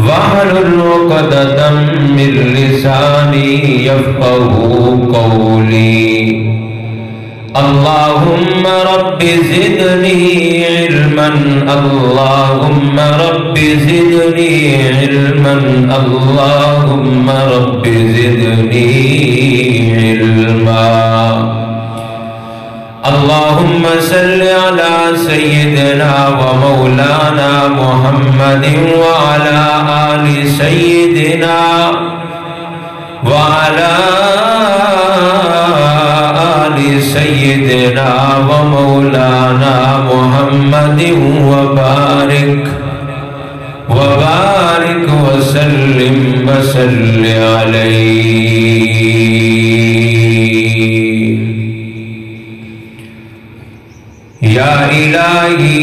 वहलुल उक़दतम मिन लिसानी यफ़क़हू क़ौली। अल्लाहुम्मा रब्बि ज़िदनी इल्मन, अल्लाहुम्मा रब्बि ज़िदनी इल्मन, अल्लाहुम्मा रब्बि ज़िदनी इल्मा। अल्लाहुम्मा सल्लि अला सय्यिदिना व मौलाना मुहम्मदिन व अला आलि सय्यिदिना व अला आलि सय्यिदिना व मौलाना मुहम्मदिन व बारिक व सल्लिम व सल्लि अलैहि। या इलाही